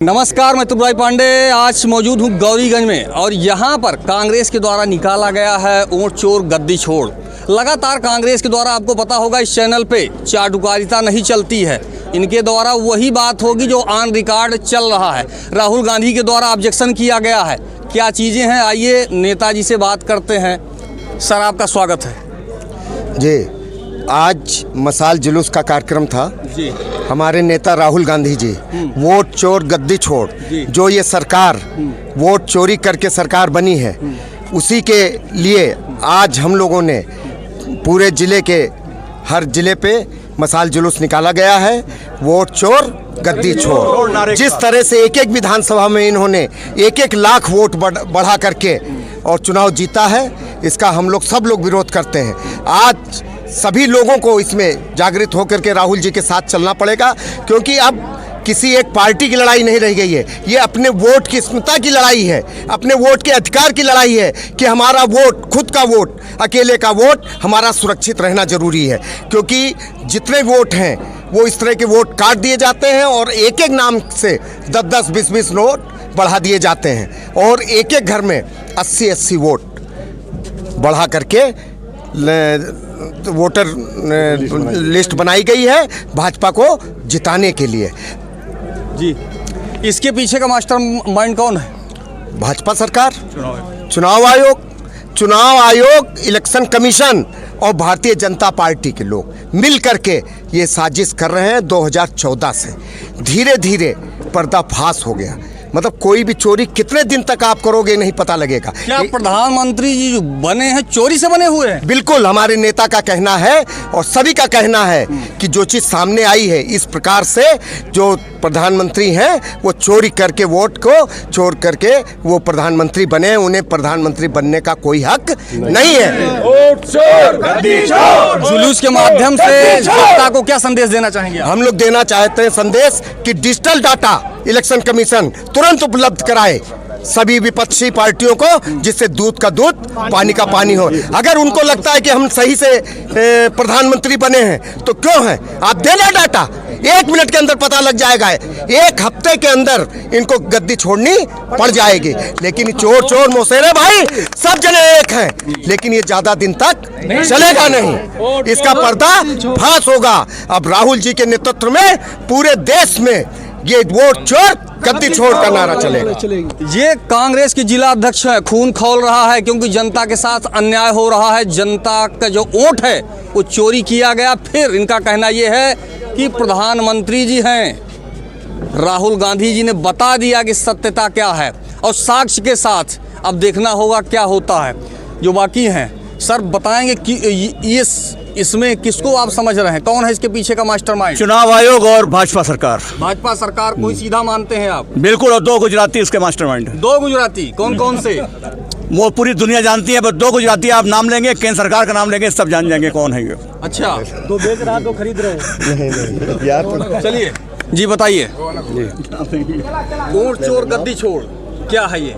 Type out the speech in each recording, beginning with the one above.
नमस्कार, मैं तुराई पांडे आज मौजूद हूँ गौरीगंज में और यहाँ पर कांग्रेस के द्वारा निकाला गया है ऊंट चोर गद्दी छोड़। लगातार कांग्रेस के द्वारा आपको पता होगा इस चैनल पे चाटुकारिता नहीं चलती है। इनके द्वारा वही बात होगी जो ऑन रिकॉर्ड चल रहा है। राहुल गांधी के द्वारा ऑब्जेक्शन किया गया है। क्या चीज़ें हैं, आइए नेताजी से बात करते हैं। सर, आपका स्वागत है जी। आज मसाल जुलूस का कार्यक्रम था जी। हमारे नेता राहुल गांधी जी वोट चोर गद्दी छोड़, जो ये सरकार वोट चोरी करके सरकार बनी है, उसी के लिए आज हम लोगों ने पूरे ज़िले के हर ज़िले पे मसाल जुलूस निकाला गया है। वोट चोर गद्दी छोड़। जिस तरह से एक एक विधानसभा में इन्होंने एक लाख वोट बढ़ा करके और चुनाव जीता है, इसका हम लोग सब लोग विरोध करते हैं। आज सभी लोगों को इसमें जागृत होकर के राहुल जी के साथ चलना पड़ेगा, क्योंकि अब किसी एक पार्टी की लड़ाई नहीं रह गई है। ये अपने वोट की स्मिता की लड़ाई है, अपने वोट के अधिकार की लड़ाई है कि हमारा वोट, खुद का वोट, अकेले का वोट हमारा सुरक्षित रहना जरूरी है। क्योंकि जितने वोट हैं वो इस तरह के वोट काट दिए जाते हैं और एक एक नाम से 10-10, 20-20 नोट बढ़ा दिए जाते हैं और एक एक घर में 80-80 वोट बढ़ा करके वोटर लिस्ट बनाई गई है भाजपा को जिताने के लिए जी। इसके पीछे का मास्टर माइंड कौन है? भाजपा सरकार, चुनाव आयोग, इलेक्शन कमीशन और भारतीय जनता पार्टी के लोग मिल करके ये साजिश कर रहे हैं। 2014 से धीरे धीरे पर्दाफाश हो गया। मतलब कोई भी चोरी कितने दिन तक आप करोगे नहीं पता लगेगा। क्या प्रधानमंत्री जी जो बने हैं चोरी से बने हुए हैं? बिल्कुल, हमारे नेता का कहना है और सभी का कहना है कि जो चीज़ सामने आई है, इस प्रकार से जो प्रधानमंत्री हैं वो चोरी करके वोट को चोर करके वो प्रधानमंत्री बने। उन्हें प्रधानमंत्री बनने का कोई हक नहीं है। जुलूस के माध्यम से जनता को क्या संदेश देना चाहेंगे? हम लोग देना चाहते हैं संदेश कि डिजिटल डाटा इलेक्शन कमीशन तुरंत उपलब्ध कराए सभी विपक्षी पार्टियों को, जिससे दूध का दूध पानी का पानी हो। अगर उनको लगता है कि हम सही से प्रधानमंत्री बने हैं तो क्यों है, आप देना डाटा, 1 मिनट के अंदर पता लग जाएगा। 1 हफ्ते के अंदर इनको गद्दी छोड़नी पड़ जाएगी। लेकिन चोर मौसेरे भाई सब जने एक हैं, लेकिन ये ज्यादा दिन तक चलेगा नहीं। इसका पर्दाफाश होगा। अब राहुल जी के नेतृत्व में पूरे देश में ये वोट चोर गद्दी छोड़ का नारा चलेगा। ये कांग्रेस के जिला अध्यक्ष है, खून खौल रहा है क्योंकि जनता के साथ अन्याय हो रहा है। जनता का जो वोट है वो चोरी किया गया। फिर इनका कहना ये है कि प्रधानमंत्री जी हैं, राहुल गांधी जी ने बता दिया कि सत्यता क्या है और साक्ष्य के साथ अब देखना होगा क्या होता है। जो बाकी हैं सर बताएंगे कि इसमें किसको आप समझ रहे हैं, कौन है इसके पीछे का मास्टरमाइंड? चुनाव आयोग और भाजपा सरकार। भाजपा सरकार कोई सीधा मानते हैं आप? बिल्कुल, और 2 गुजराती इसके मास्टरमाइंड। 2 गुजराती कौन से? वो पूरी दुनिया जानती है, बस 2 गुजराती आप नाम लेंगे, केंद्र सरकार का नाम लेंगे, सब जान जाएंगे कौन है ये। अच्छा, तो बेच रहा तो खरीद रहे यार चलिए जी बताइए। वोट चोर गद्दी छोड़ क्या है ये?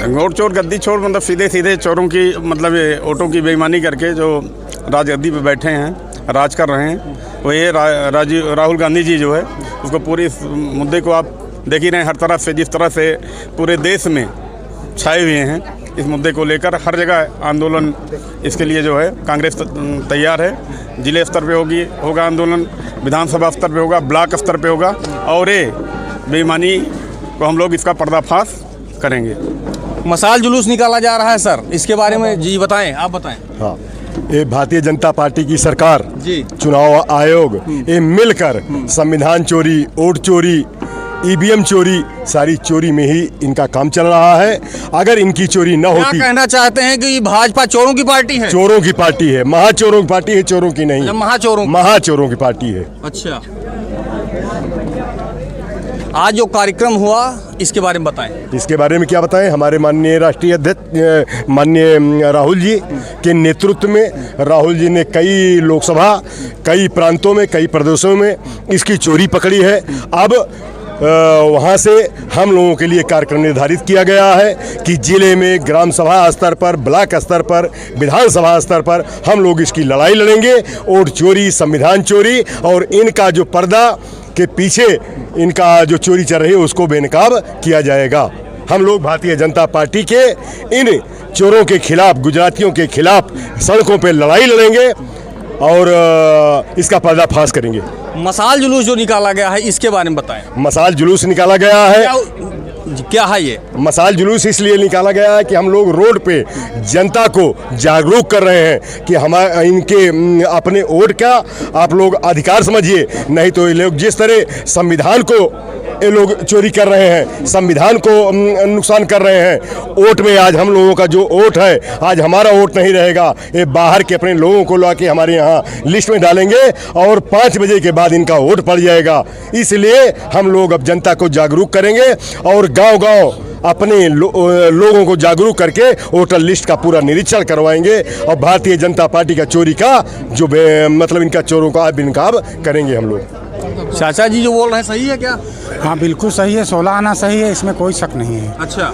वोट चोर गद्दी छोड़ मतलब सीधे चोरों की, मतलब ये वोटों की बेईमानी करके जो राजगद्दी पे बैठे हैं, राज कर रहे हैं, वो ये राहुल गांधी जी जो है उसको पूरी इस मुद्दे को आप देख ही रहे हैं। हर तरफ से जिस तरह से पूरे देश में छाए हुए हैं इस मुद्दे को लेकर, हर जगह आंदोलन इसके लिए जो है कांग्रेस तैयार है। जिले स्तर पे होगा आंदोलन, विधानसभा स्तर पे होगा, ब्लॉक स्तर पे होगा और ये बेईमानी को हम लोग इसका पर्दाफाश करेंगे। मसाल जुलूस निकाला जा रहा है सर, इसके बारे में जी बताएं, आप बताएं। हाँ, ये भारतीय जनता पार्टी की सरकार जी, चुनाव आयोग ये मिलकर संविधान चोरी, वोट चोरी, ईवीएम चोरी, सारी चोरी में ही इनका काम चल रहा है। अगर इनकी चोरी न होती, क्या कहना चाहते हैं कि भाजपा चोरों की पार्टी है? चोरों की पार्टी है, महाचोरों की पार्टी है, चोरों की नहीं, महाचोरों की पार्टी है। अच्छा, आज जो कार्यक्रम हुआ इसके बारे में बताएं। इसके बारे में क्या बताएं? हमारे माननीय राष्ट्रीय अध्यक्ष माननीय राहुल जी के नेतृत्व में राहुल जी ने कई लोकसभा, कई प्रांतों में, कई प्रदेशों में इसकी चोरी पकड़ी है। अब वहाँ से हम लोगों के लिए कार्यक्रम निर्धारित किया गया है कि जिले में ग्राम सभा स्तर पर, ब्लॉक स्तर पर, विधानसभा स्तर पर हम लोग इसकी लड़ाई लड़ेंगे। वोट चोरी, संविधान चोरी और इनका जो पर्दा के पीछे इनका जो चोरी चल रही है उसको बेनकाब किया जाएगा। हम लोग भारतीय जनता पार्टी के इन चोरों के खिलाफ, गुजरातियों के खिलाफ सड़कों पे लड़ाई लड़ेंगे और इसका पर्दाफाश करेंगे। मसाल जुलूस जो निकाला गया है इसके बारे में बताएं। मसाल जुलूस निकाला गया है। क्या है ये मसाल जुलूस इसलिए निकाला गया है कि हम लोग रोड पे जनता को जागरूक कर रहे हैं कि हमारे इनके अपने वोट का आप लोग अधिकार समझिए, नहीं तो ये लोग जिस तरह संविधान को ये लोग चोरी कर रहे हैं, संविधान को नुकसान कर रहे हैं। वोट में आज हम लोगों का जो वोट है, आज हमारा वोट नहीं रहेगा, ये बाहर के अपने लोगों को ला के हमारे यहाँ लिस्ट में डालेंगे और 5 बजे के बाद इनका वोट पड़ जाएगा। इसलिए हम लोग अब जनता को जागरूक करेंगे और गांव-गांव अपने लोगों को जागरूक करके वोटर लिस्ट का पूरा निरीक्षण करवाएंगे और भारतीय जनता पार्टी का चोरी का जो मतलब इनका चोरों का बेनकाब करेंगे हम लोग। चाचा जी जो बोल रहे हैं सही है क्या? हाँ बिल्कुल सही है, 16 आना सही है, इसमें कोई शक नहीं है। अच्छा,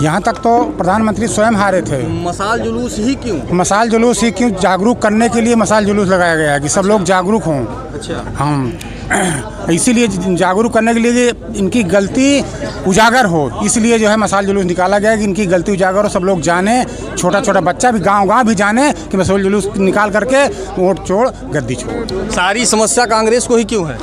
यहाँ तक तो प्रधानमंत्री स्वयं हारे थे। मसाल जुलूस ही क्यों? मसाल जुलूस ही क्यों? जागरूक करने के लिए मसाल जुलूस लगाया गया है कि सब लोग जागरूक हों। अच्छा, हम इसीलिए जागरूक करने के लिए इनकी गलती उजागर हो, इसलिए जो है मसाल जुलूस निकाला गया है कि इनकी गलती उजागर हो, सब लोग जाने, छोटा छोटा बच्चा भी गांव-गांव भी जाने कि मसाल जुलूस निकाल करके वोट छोड़ गद्दी छोड़। सारी समस्या कांग्रेस को ही क्यों है?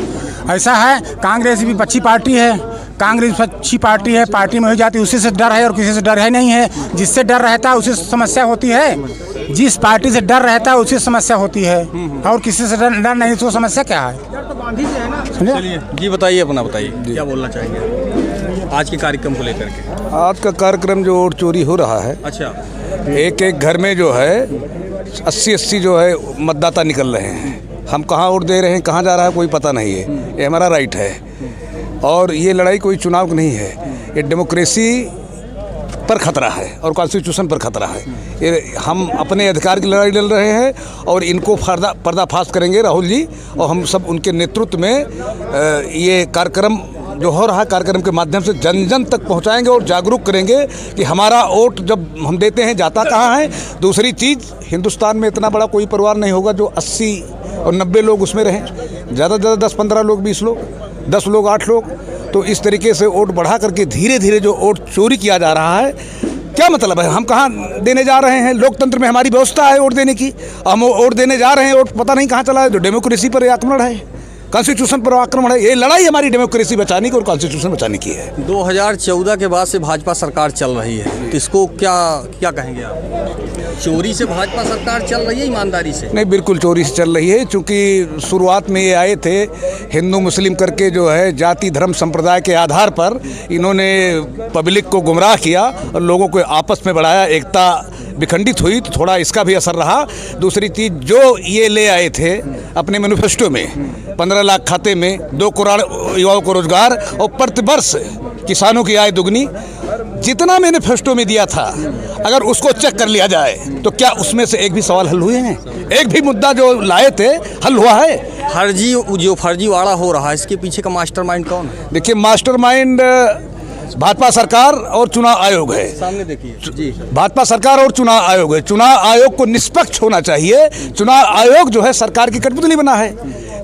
ऐसा है, कांग्रेस भी अच्छी पार्टी है, कांग्रेस अच्छी पार्टी है, पार्टी में हो जाती उसी से डर है और किसी से डर है नहीं है। जिससे डर रहता है उसी से समस्या होती है, जिस पार्टी से डर रहता है उसी से समस्या होती है और किसी से डर नहीं तो समस्या क्या है? चलिए जी बताइए, अपना बताइए क्या बोलना चाहेंगे आज के कार्यक्रम को लेकर के। आज का कार्यक्रम जो वोट चोरी हो रहा है, अच्छा, एक एक घर में जो है 80-80 जो है मतदाता निकल रहे हैं। हम कहाँ वोट दे रहे हैं, कहाँ जा रहा है कोई पता नहीं है। ये हमारा राइट है और ये लड़ाई कोई चुनाव की नहीं है, ये डेमोक्रेसी पर खतरा है और कॉन्स्टिट्यूशन पर खतरा है। ये हम अपने अधिकार की लड़ाई लड़ रहे हैं और इनको पर्दाफाश करेंगे राहुल जी और हम सब उनके नेतृत्व में ये कार्यक्रम जो हो रहा है, कार्यक्रम के माध्यम से जन जन तक पहुंचाएंगे और जागरूक करेंगे कि हमारा वोट जब हम देते हैं जाता कहाँ है। दूसरी चीज़, हिंदुस्तान में इतना बड़ा कोई परिवार नहीं होगा जो 80 और 90 लोग उसमें रहें, ज़्यादा से ज़्यादा 10-15 लोग, 20 लोग, 10 लोग, 8 लोग। तो इस तरीके से वोट बढ़ा करके धीरे धीरे जो वोट चोरी किया जा रहा है, क्या मतलब है? हम कहाँ देने जा रहे हैं? लोकतंत्र में हमारी व्यवस्था है वोट देने की, हम वोट देने जा रहे हैं, वोट पता नहीं कहाँ चला है। जो डेमोक्रेसी पर आक्रमण है, कॉन्स्टिट्यूशन पर आक्रमण है। ये लड़ाई हमारी डेमोक्रेसी बचाने की और कॉन्स्टिट्यूशन बचाने की है। 2014 के बाद से भाजपा सरकार चल रही है, तो इसको क्या कहेंगे आप? चोरी से भाजपा सरकार चल रही है, ईमानदारी से नहीं? बिल्कुल चोरी से चल रही है, क्योंकि शुरुआत में ये आए थे हिंदू मुस्लिम करके, जो है जाति धर्म संप्रदाय के आधार पर इन्होंने पब्लिक को गुमराह किया और लोगों को आपस में बढ़ाया, एकता विखंडित हुई, तो थोड़ा इसका भी असर रहा। दूसरी चीज़ जो ये ले आए थे अपने मैनिफेस्टो में, 15 लाख खाते में, 2 करोड़ युवाओं को रोजगार और प्रतिवर्ष किसानों की आय दुगनी, जितना मैनिफेस्टो में दिया था अगर उसको चेक कर लिया जाए तो क्या उसमें से एक भी सवाल हल हुए हैं? एक भी मुद्दा जो लाए थे हल हुआ है? फर्जीवाड़ा हो रहा है, इसके पीछे का मास्टरमाइंड कौन है? देखिए, मास्टरमाइंड भाजपा सरकार और चुनाव आयोग है। सामने देखिए जी, भाजपा सरकार और चुनाव आयोग है। चुनाव आयोग को निष्पक्ष होना चाहिए। चुनाव आयोग जो है सरकार की कठपुतली बना है,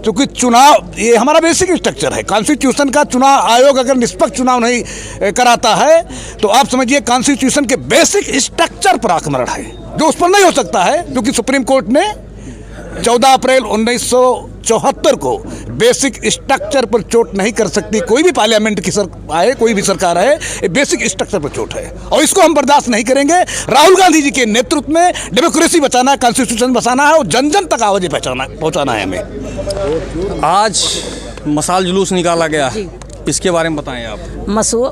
क्योंकि चुनाव ये हमारा बेसिक स्ट्रक्चर है कॉन्स्टिट्यूशन का। चुनाव आयोग अगर निष्पक्ष चुनाव नहीं कराता है तो आप समझिए कॉन्स्टिट्यूशन के बेसिक स्ट्रक्चर पर आक्रमण है, जो उस पर नहीं हो सकता है, क्योंकि सुप्रीम कोर्ट ने 14 अप्रैल 1974 को बेसिक स्ट्रक्चर पर चोट नहीं कर सकती कोई भी पार्लियामेंट की आए, कोई भी सरकार आए, ये बेसिक स्ट्रक्चर पर चोट है और इसको हम बर्दाश्त नहीं करेंगे। राहुल गांधी जी के नेतृत्व में डेमोक्रेसी बचाना है, कॉन्स्टिट्यूशन बचाना है और जन जन तक आवाज़ें पहुँचाना है हमें। आज मसाल जुलूस निकाला गया है, इसके बारे में बताएं आप।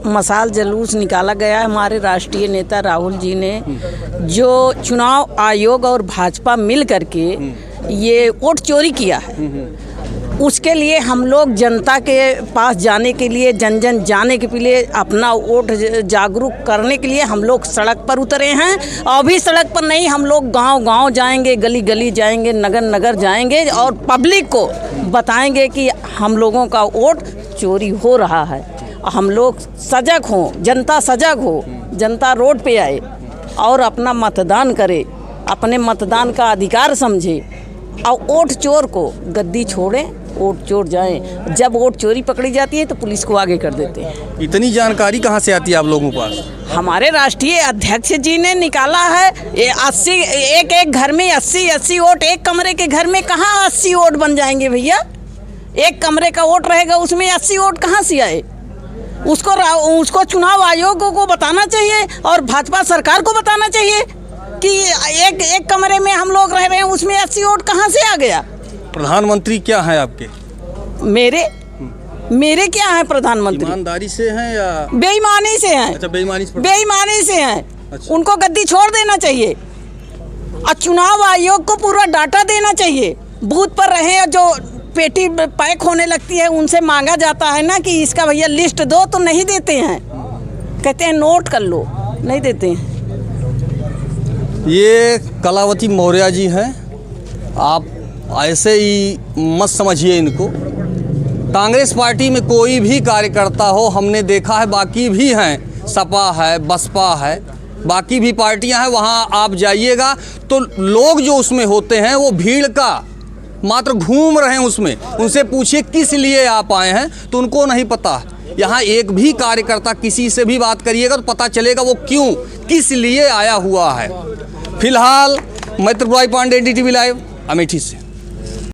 मसाल जुलूस निकाला गया है। हमारे राष्ट्रीय नेता राहुल जी ने जो चुनाव आयोग और भाजपा मिल करके ये वोट चोरी किया है, उसके लिए हम लोग जनता के पास जाने के लिए, जन जन जाने के लिए, अपना वोट जागरूक करने के लिए हम लोग सड़क पर उतरे हैं। अभी सड़क पर नहीं, हम लोग गांव-गांव जाएंगे, गली गली जाएंगे, नगर नगर जाएंगे और पब्लिक को बताएंगे कि हम लोगों का वोट चोरी हो रहा है। हम लोग सजग हों, जनता सजग हो, जनता रोड पे आए और अपना मतदान करे, अपने मतदान का अधिकार समझे और वोट चोर को गद्दी छोड़ें। वोट चोर जाएं। जब वोट चोरी पकड़ी जाती है तो पुलिस को आगे कर देते हैं। इतनी जानकारी कहाँ से आती है आप लोगों के पास? हमारे राष्ट्रीय अध्यक्ष जी ने निकाला है। ये 80 एक घर में 80 वोट, एक कमरे के घर में कहाँ 80 वोट बन जाएंगे भैया? एक कमरे का वोट रहेगा, उसमें 80 वोट कहाँ से आए? उसको चुनाव आयोग को बताना चाहिए और भाजपा सरकार को बताना चाहिए कि एक कमरे में हम लोग रह रहे हैं, उसमें 80 वोट कहाँ से आ गया? प्रधानमंत्री क्या है आपके? मेरे क्या है प्रधानमंत्री? ईमानदारी से हैं या बेईमानी से हैं? अच्छा, बेईमानी से हैं। अच्छा। उनको गद्दी छोड़ देना चाहिए और चुनाव आयोग को पूरा डाटा देना चाहिए। बूथ पर रहे जो पेटी पैक होने लगती है उनसे मांगा जाता है ना कि इसका भैया लिस्ट दो, तो नहीं देते हैं, कहते हैं नोट कर लो, नहीं देते हैं। ये कलावती मौर्य जी हैं। आप ऐसे ही मत समझिए इनको। कांग्रेस पार्टी में कोई भी कार्यकर्ता हो, हमने देखा है, बाकी भी हैं, सपा है, बसपा है, बाकी भी पार्टियां हैं, वहाँ आप जाइएगा तो लोग जो उसमें होते हैं वो भीड़ का मात्र घूम रहे हैं उसमें। उनसे पूछिए किस लिए आप आए हैं तो उनको नहीं पता। यहाँ एक भी कार्यकर्ता किसी से भी बात करिएगा तो पता चलेगा वो क्यों, किस लिए आया हुआ है। फिलहाल मैं त्रिपुरारी पांडे, NDTV लाइव, अमेठी से।